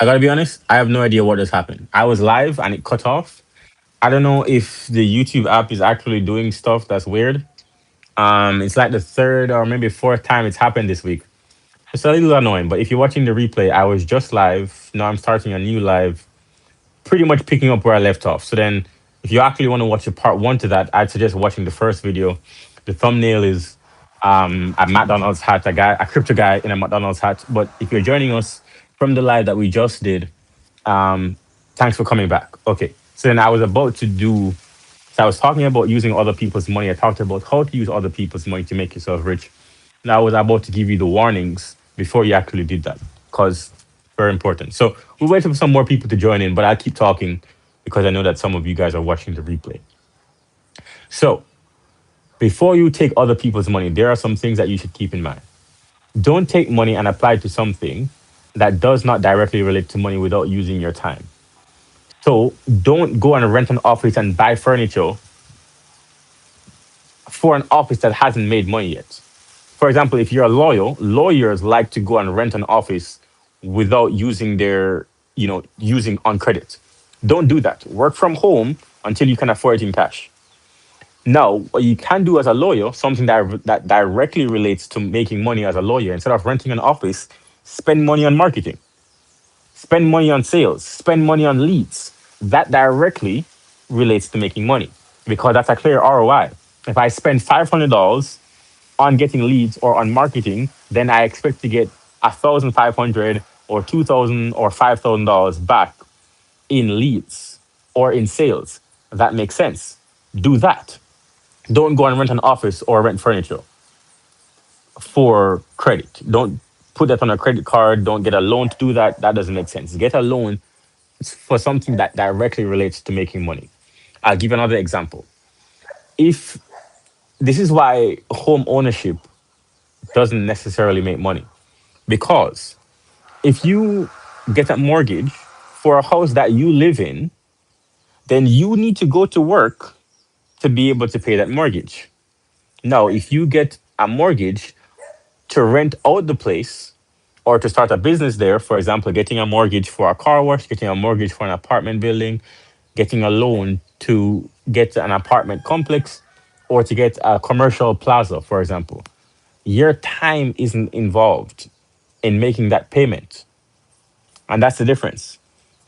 I gotta be honest, I have no idea what just happened. I was live and it cut off. I don't know if the YouTube app is actually doing stuff that's weird. It's like the third or maybe fourth time it's happened this week. It's a little annoying, but if you're watching the replay, I was just live. Now I'm starting a new live, pretty much picking up where I left off. So then, if you actually want to watch a part one to that, I'd suggest watching the first video. The thumbnail is a McDonald's hat, a crypto guy in a McDonald's hat. But if you're joining us from the live that we just did, um, thanks for coming back. Okay. So then I was about to do, so I was talking about using other people's money. I talked about how to use other people's money to make yourself rich. Now I was about to give you the warnings before you actually did that, because very important. So we'll wait for some more people to join in, but I'll keep talking because I know that some of you guys are watching the replay. So before you take other people's money, there are some things that you should keep in mind. Don't take money and apply it to something that does not directly relate to money without using your time. So don't go and rent an office and buy furniture for an office that hasn't made money yet. For example, if you're a lawyer, lawyers like to go and rent an office without using using on credit. Don't do that. Work from home until you can afford it in cash. Now, what you can do as a lawyer, something that directly relates to making money as a lawyer, instead of renting an office, spend money on marketing, spend money on sales, spend money on leads. That directly relates to making money because that's a clear ROI. If I spend $500 on getting leads or on marketing, then I expect to get 1,500 or 2,000 or $5,000 back in leads or in sales. That makes sense. Do that. Don't go and rent an office or rent furniture for credit. Don't put that on a credit card. Don't get a loan to do that. That doesn't make sense. Get a loan for something that directly relates to making money. I'll give another example. If this is why home ownership doesn't necessarily make money, because if you get a mortgage for a house that you live in, then you need to go to work to be able to pay that mortgage. Now, if you get a mortgage to rent out the place or to start a business there, for example, getting a mortgage for a car wash, getting a mortgage for an apartment building, getting a loan to get an apartment complex, or to get a commercial plaza, for example, your time isn't involved in making that payment. And that's the difference.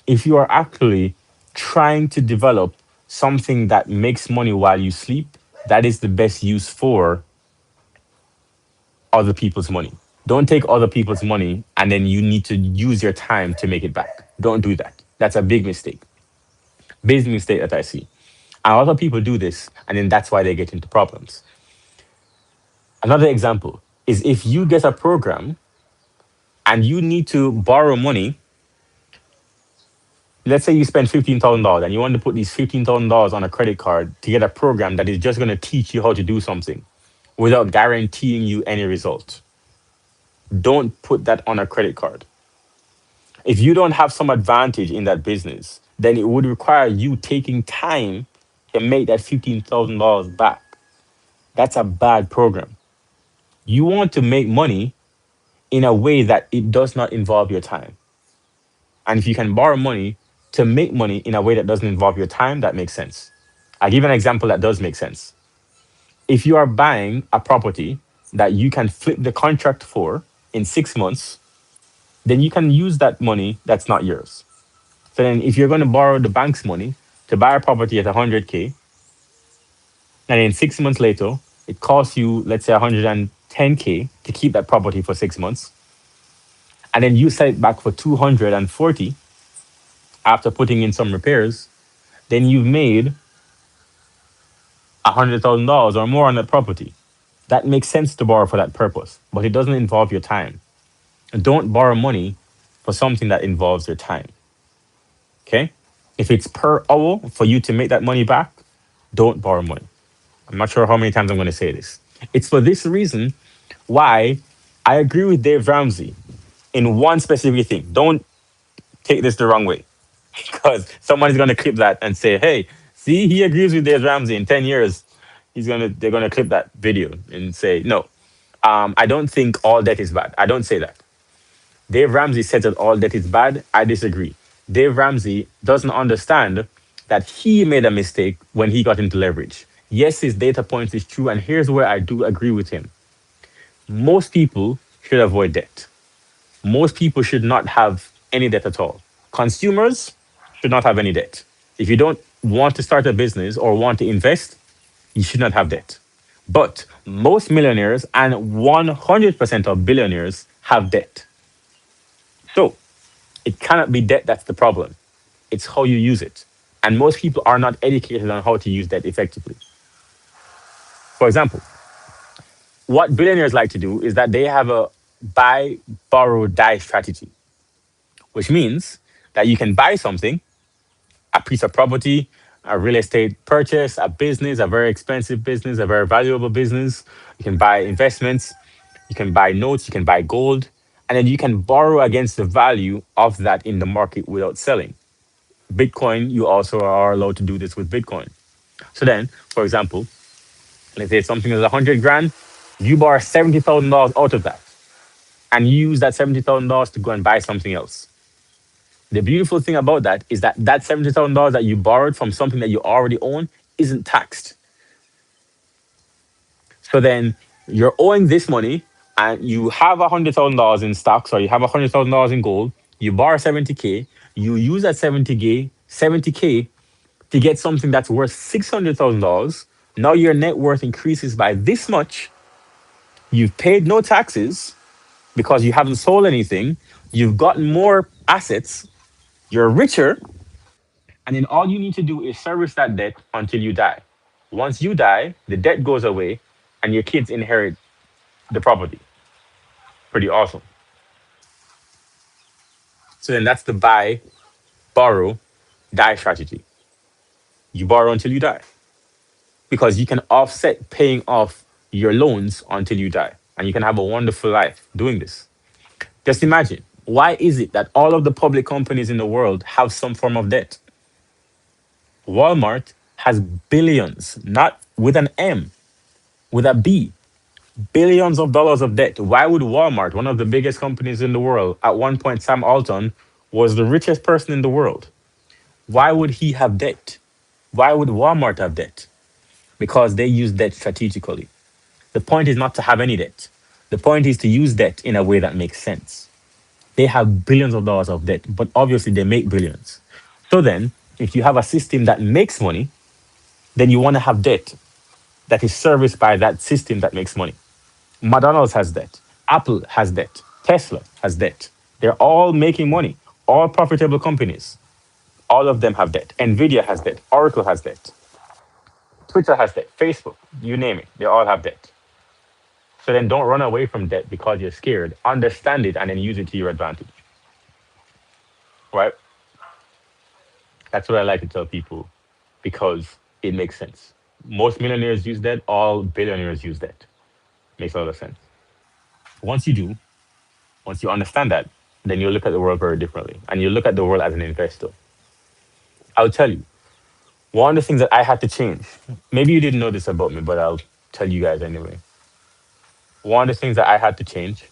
If you are actually trying to develop something that makes money while you sleep, that is the best use for other people's money. Don't take other people's money and then you need to use your time to make it back. Don't do that. That's a big mistake. Big mistake that I see. And a lot of people do this, and then that's why they get into problems. Another example is if you get a program and you need to borrow money. Let's say you spend $15,000 and you want to put these $15,000 on a credit card to get a program that is just going to teach you how to do something without guaranteeing you any result. Don't put that on a credit card. If you don't have some advantage in that business, then it would require you taking time to make that $15,000 back. That's a bad program. You want to make money in a way that it does not involve your time. And if you can borrow money to make money in a way that doesn't involve your time, that makes sense. I'll give an example that does make sense. If you are buying a property that you can flip the contract for in 6 months, then you can use that money that's not yours. So then if you're going to borrow the bank's money to buy a property at 100K, and then 6 months later, it costs you, let's say, 110K to keep that property for 6 months, and then you sell it back for 240 after putting in some repairs, then you've made $100,000 or more on that property. That makes sense to borrow for that purpose, but it doesn't involve your time. Don't borrow money for something that involves your time. Okay? If it's per hour for you to make that money back, don't borrow money. I'm not sure how many times I'm going to say this. It's for this reason why I agree with Dave Ramsey in one specific thing. Don't take this the wrong way, because someone is going to clip that and say, "Hey, see, he agrees with Dave Ramsey. In 10 years, they're gonna clip that video and say no." I don't think all debt is bad. I don't say that. Dave Ramsey said that all debt is bad. I disagree. Dave Ramsey doesn't understand that he made a mistake when he got into leverage. Yes, his data points is true, and here's where I do agree with him. Most people should avoid debt. Most people should not have any debt at all. Consumers should not have any debt. If you don't want to start a business or want to invest, you should not have debt. But most millionaires and 100% of billionaires have debt. So it cannot be debt that's the problem. It's how you use it. And most people are not educated on how to use debt effectively. For example, what billionaires like to do is that they have a buy, borrow, die strategy, which means that you can buy something, a piece of property, a real estate purchase, a business, a very expensive business, a very valuable business. You can buy investments, you can buy notes, you can buy gold, and then you can borrow against the value of that in the market without selling. Bitcoin, you also are allowed to do this with Bitcoin. So then, for example, let's say something is 100 grand, you borrow $70,000 out of that and you use that $70,000 to go and buy something else. The beautiful thing about that is that that $70,000 that you borrowed from something that you already own isn't taxed. So then you're owing this money and you have $100,000 in stocks or you have $100,000 in gold. You borrow 70K, you use that 70K to get something that's worth $600,000. Now your net worth increases by this much. You've paid no taxes because you haven't sold anything. You've gotten more assets. You're richer. And then all you need to do is service that debt until you die. Once you die, the debt goes away and your kids inherit the property. Pretty awesome. So then that's the buy, borrow, die strategy. You borrow until you die because you can offset paying off your loans until you die. And you can have a wonderful life doing this. Just imagine, why is it that all of the public companies in the world have some form of debt? Walmart has billions, not with an M, with a B, billions of dollars of debt. Why would Walmart, one of the biggest companies in the world, at one point, Sam Alton was the richest person in the world? Why would he have debt? Why would Walmart have debt? Because they use debt strategically. The point is not to have any debt. The point is to use debt in a way that makes sense. They have billions of dollars of debt, but obviously they make billions. So then, if you have a system that makes money, then you want to have debt that is serviced by that system that makes money. McDonald's has debt. Apple has debt. Tesla has debt. They're all making money, all profitable companies. All of them have debt. Nvidia has debt. Oracle has debt. Twitter has debt. Facebook, you name it, they all have debt. So then don't run away from debt because you're scared. Understand it and then use it to your advantage. Right? That's what I like to tell people because it makes sense. Most millionaires use debt, all billionaires use debt. Makes a lot of sense. Once you do, once you understand that, then you look at the world very differently and you look at the world as an investor. I'll tell you, one of the things that I had to change, maybe you didn't know this about me, but I'll tell you guys anyway. One of the things that I had to change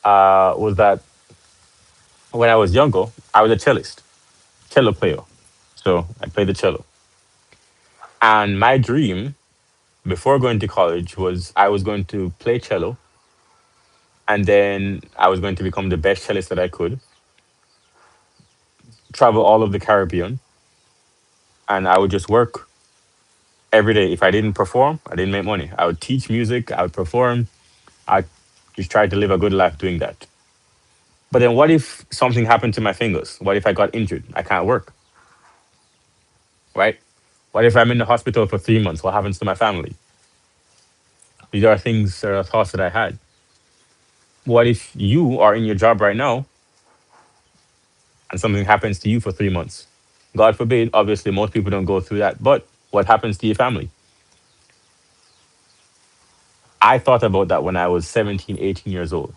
was that when I was younger, I was a cellist, cello player. So I played the cello. And my dream before going to college was I was going to play cello and then I was going to become the best cellist that I could, travel all of the Caribbean, and I would just work every day. If I didn't perform, I didn't make money. I would teach music, I would perform, I just tried to live a good life doing that. But then what if something happened to my fingers? What if I got injured? I can't work, right? What if I'm in the hospital for 3 months? What happens to my family? These are things, thoughts that I had. What if you are in your job right now and something happens to you for 3 months? God forbid, obviously, most people don't go through that. But what happens to your family? I thought about that when I was 17, 18 years old.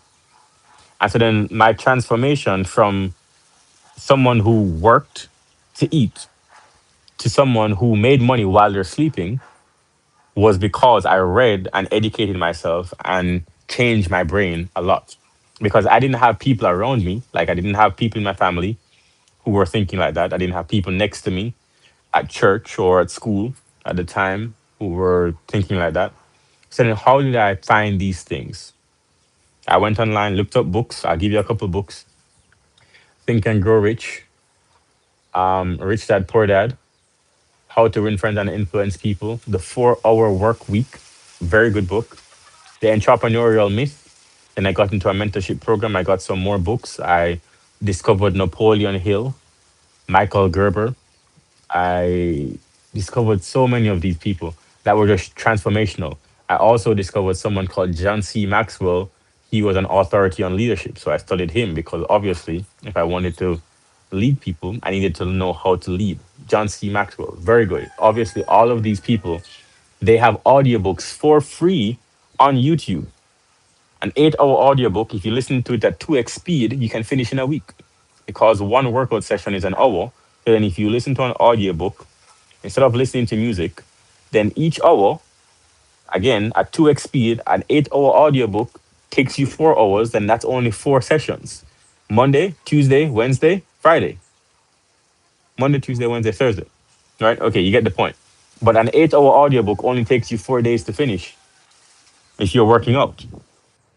And so then my transformation from someone who worked to eat to someone who made money while they're sleeping was because I read and educated myself and changed my brain a lot. because I didn't have people around me. Like I didn't have people in my family who were thinking like that. I didn't have people next to me at church or at school at the time who were thinking like that. So then how did I find these things? I went online, looked up books. I'll give you a couple books. Think and Grow Rich, Rich Dad Poor Dad, How to Win Friends and Influence People, The 4 Hour Work Week, very good book. The Entrepreneurial Myth. Then I got into a mentorship program. I got some more books. I discovered Napoleon Hill, Michael Gerber. I discovered so many of these people that were just transformational. I also discovered someone called John C. Maxwell. He was an authority on leadership. So I studied him because obviously, if I wanted to lead people, I needed to know how to lead. John C. Maxwell, very good. Obviously, all of these people, they have audiobooks for free on YouTube. An 8 hour audiobook, if you listen to it at 2x speed, you can finish in a week because one workout session is an hour. So then, if you listen to an audiobook instead of listening to music, then each hour, again, at 2x speed, an 8 hour audiobook takes you 4 hours, then that's only 4 sessions. Monday, Tuesday, Wednesday, Friday. Monday, Tuesday, Wednesday, Thursday. Right? Okay, you get the point. But an 8 hour audiobook only takes you 4 days to finish if you're working out.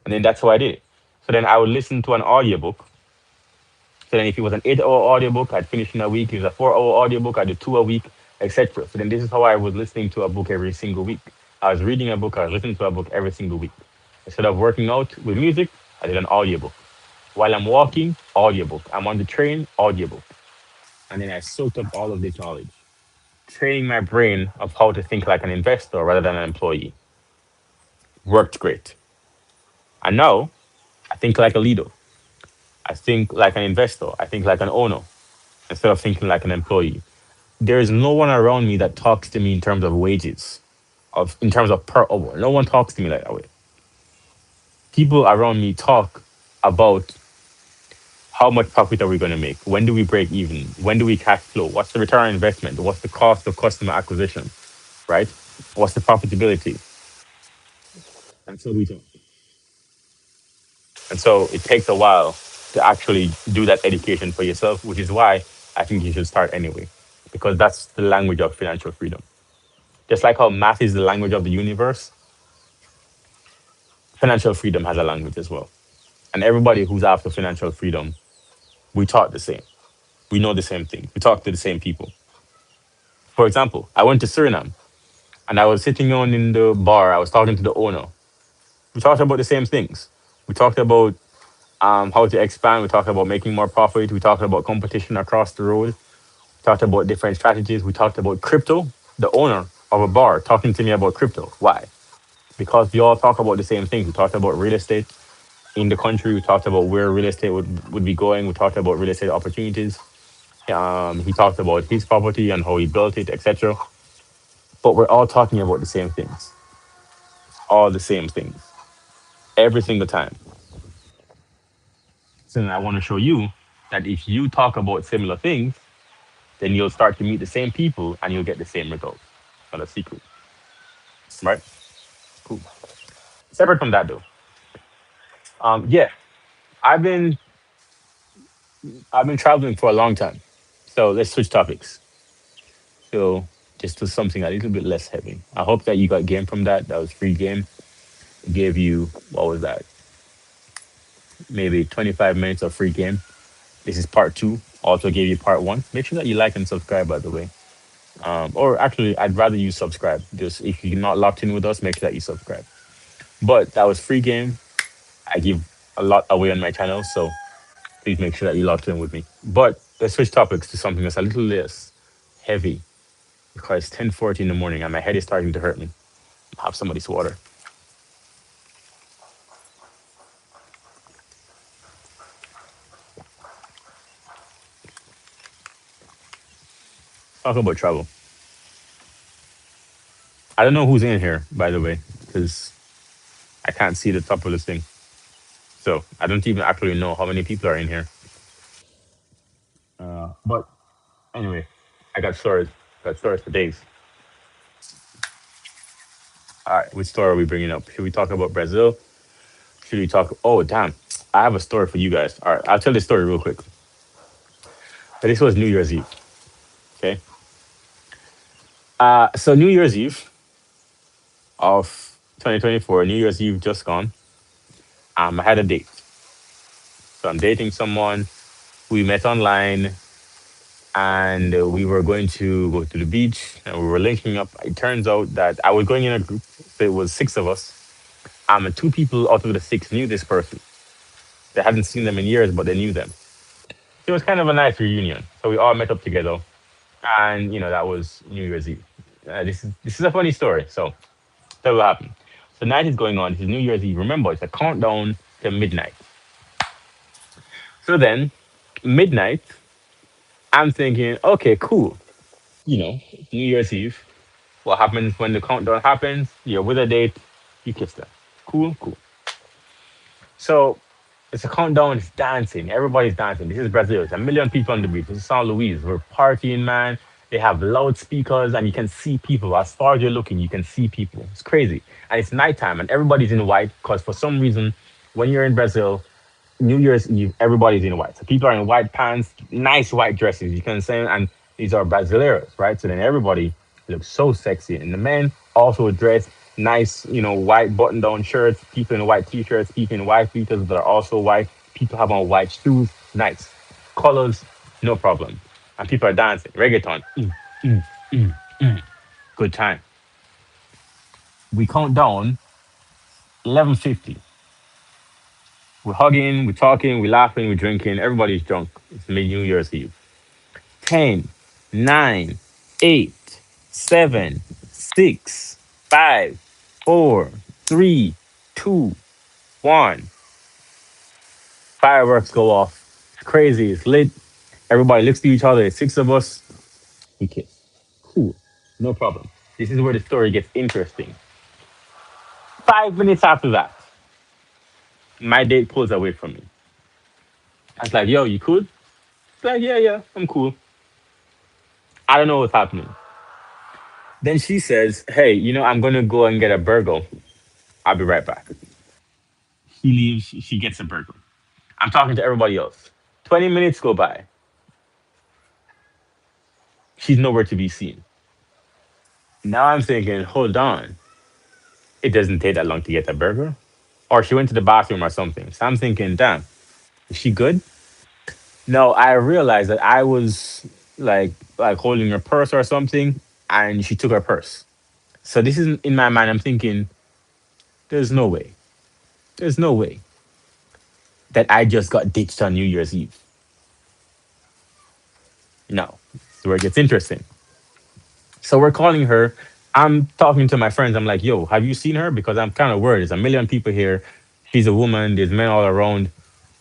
And then that's how I did it. So then I would listen to an audiobook. So then if it was an 8 hour audiobook, I'd finish in a week. If it was a 4 hour audiobook, I'd do two a week, etc. So then this is how I was listening to a book every single week. I was reading a book, I was listening to a book every single week. Instead of working out with music, I did an audiobook. While I'm walking, audiobook. I'm on the train, audiobook. And then I soaked up all of this knowledge, training my brain of how to think like an investor rather than an employee. Worked great. And now I think like a leader. I think like an investor. I think like an owner instead of thinking like an employee. There is no one around me that talks to me in terms of wages, of in terms of per hour. No one talks to me like that way. People around me talk about how much profit are we going to make? When do we break even? When do we cash flow? What's the return on investment? What's the cost of customer acquisition? Right? What's the profitability? And so we talk. And so it takes a while to actually do that education for yourself, which is why I think you should start anyway, because that's the language of financial freedom. Just like how math is the language of the universe, financial freedom has a language as well. And everybody who's after financial freedom, we talk the same. We know the same thing. We talk to the same people. For example, I went to Suriname and I was sitting on in the bar. I was talking to the owner. We talked about the same things. We talked about how to expand. We talked about making more profit. We talked about competition across the road. We talked about different strategies. We talked about crypto. The owner of a bar talking to me about crypto. Why? Because we all talk about the same things. We talked about real estate in the country. We talked about where real estate would be going. We talked about real estate opportunities. He talked about his property and how he built it, etc. But we're all talking about the same things, all the same things, every single time. So then I want to show you that if you talk about similar things, then you'll start to meet the same people and you'll get the same results. Not a secret, right? Cool. Separate from that, though, yeah, I've been I've been traveling for a long time. So let's switch topics. So just to something a little bit less heavy. I hope that you got game from that. That was free game. It gave you what was that? Maybe 25 minutes of free game. This is part two. Also gave you part one. Make sure that you like and subscribe, by the way. Or actually, I'd rather you subscribe. Just if you're not locked in with us, make sure that you subscribe. But that was free game. I give a lot away on my channel, so please make sure that you locked in with me. But let's switch topics to something that's a little less heavy because it's 10:40 in the morning and my head is starting to hurt me. Have some of this water. Talk about travel. I don't know who's in here, by the way, because I can't see the top of this thing. So I don't even actually know how many people are in here. But anyway, I got stories. Got stories for days. All right, which story are we bringing up? Should we talk about Brazil? Should we talk? Oh, damn. I have a story for you guys. All right, I'll tell the story real quick. So this was New Year's Eve. Okay. So New Year's Eve of 2024, New Year's Eve just gone. I had a date. So I'm dating someone. We met online, and we were going to go to the beach, and we were linking up. It turns out that I was going in a group. So it was six of us. And two people out of the six knew this person. They hadn't seen them in years, but they knew them. It was kind of a nice reunion. So we all met up together, and that was New Year's Eve. This is a funny story. So tell what happened. So night is going on. This is New Year's Eve. Remember, it's a countdown to midnight. So then, midnight, I'm thinking, okay, cool. New Year's Eve. What happens when the countdown happens? You're with a date, you kiss them. Cool, cool. So it's a countdown, it's dancing. Everybody's dancing. This is Brazil. It's a million people on the beach. This is San Luis. We're partying, man. They have loudspeakers and you can see people. As far as you're looking, you can see people. It's crazy. And it's nighttime and everybody's in white because for some reason, when you're in Brazil, New Year's Eve, everybody's in white. So people are in white pants, nice white dresses. You can say, and these are Brasileiros, right? So then everybody looks so sexy. And the men also dress nice, white button-down shirts, people in white t-shirts, people in white beaters that are also white. People have on white shoes, nice. Colors, no problem. And people are dancing, reggaeton, good time. We count down 11:50. We're hugging, we're talking, we're laughing, we're drinking. Everybody's drunk. It's mid New Year's Eve. 10, 9, 8, 7, 6, 5, 4, 3, 2, 1. Fireworks go off. It's crazy. It's lit. Everybody looks to each other. It's six of us. We kiss. Cool. No problem. This is where the story gets interesting. 5 minutes after that, my date pulls away from me. I was like, yo, you cool? She's like, yeah, yeah, I'm cool. I don't know what's happening. Then she says, hey, I'm going to go and get a burger. I'll be right back. She leaves. She gets a burger. I'm talking to everybody else. 20 minutes go by. She's nowhere to be seen. Now I'm thinking, hold on. It doesn't take that long to get a burger. Or she went to the bathroom or something. So I'm thinking, damn, is she good? No, I realized that I was like holding her purse or something, and she took her purse. So this is in my mind. I'm thinking, there's no way. There's no way that I just got ditched on New Year's Eve. No, this is where it gets interesting. So we're calling her. I'm talking to my friends. I'm like, yo, have you seen her? Because I'm kind of worried. There's a million people here. She's a woman. There's men all around.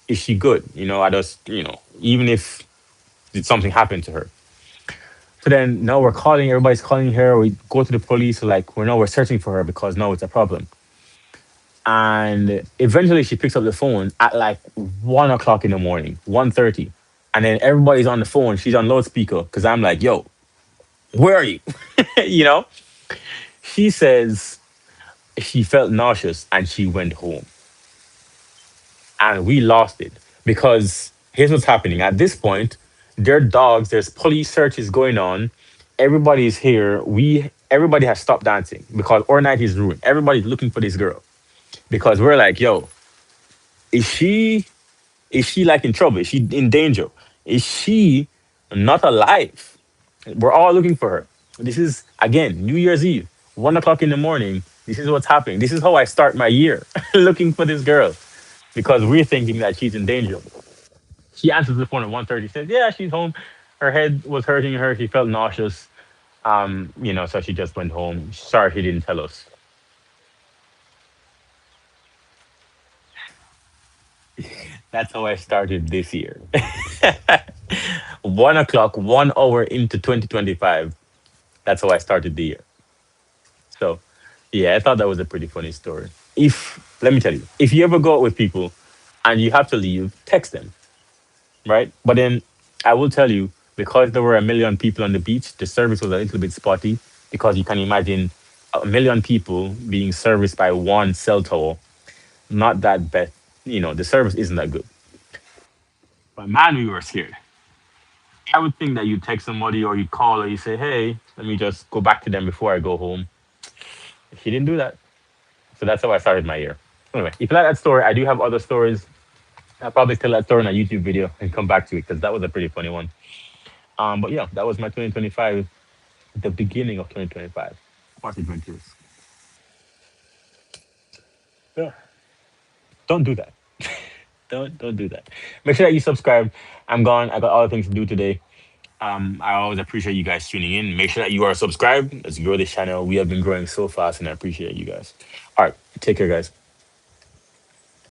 Is she good? I just, even if did something happen to her. So then now we're calling, everybody's calling her. We go to the police, like we're searching for her because now it's a problem. And eventually she picks up the phone at like 1 o'clock in the morning, 1:30. And then everybody's on the phone. She's on loudspeaker because I'm like, yo, where are you? you know? She says she felt nauseous and she went home. And we lost it because here's what's happening. At this point, there are dogs, there's police searches going on. Everybody's here. Everybody has stopped dancing because our night is ruined. Everybody's looking for this girl because we're like, yo, is she like in trouble? Is she in danger? Is she not alive? We're all looking for her. This is again New Year's Eve, 1 o'clock in the morning. This is what's happening. This is how I start my year, looking for this girl because we're thinking that she's in danger. She answers the phone at 1:30. Says, "Yeah, she's home. Her head was hurting her. She felt nauseous. So she just went home. Sorry, she didn't tell us." That's how I started this year. 1 o'clock, 1 hour into 2025. That's how I started the year. So, yeah, I thought that was a pretty funny story. Let me tell you, if you ever go out with people and you have to leave, text them, right? But then I will tell you, because there were a million people on the beach, the service was a little bit spotty because you can imagine a million people being serviced by one cell tower. Not that best. the service isn't that good. But man, we were scared. I would think that you text somebody or you call or you say, "Hey, let me just go back to them before I go home." He didn't do that. So that's how I started my year. Anyway, if you like that story, I do have other stories. I'll probably tell that story in a YouTube video and come back to it because that was a pretty funny one. But yeah, that was my 2025, the beginning of 2025. What adventures? Yeah. Don't do that. Don't do that. Make sure that you subscribe. I'm gone. I got other things to do today. I always appreciate you guys tuning in. Make sure that you are subscribed. Let's grow this channel. We have been growing so fast, and I appreciate you guys. All right, take care, guys.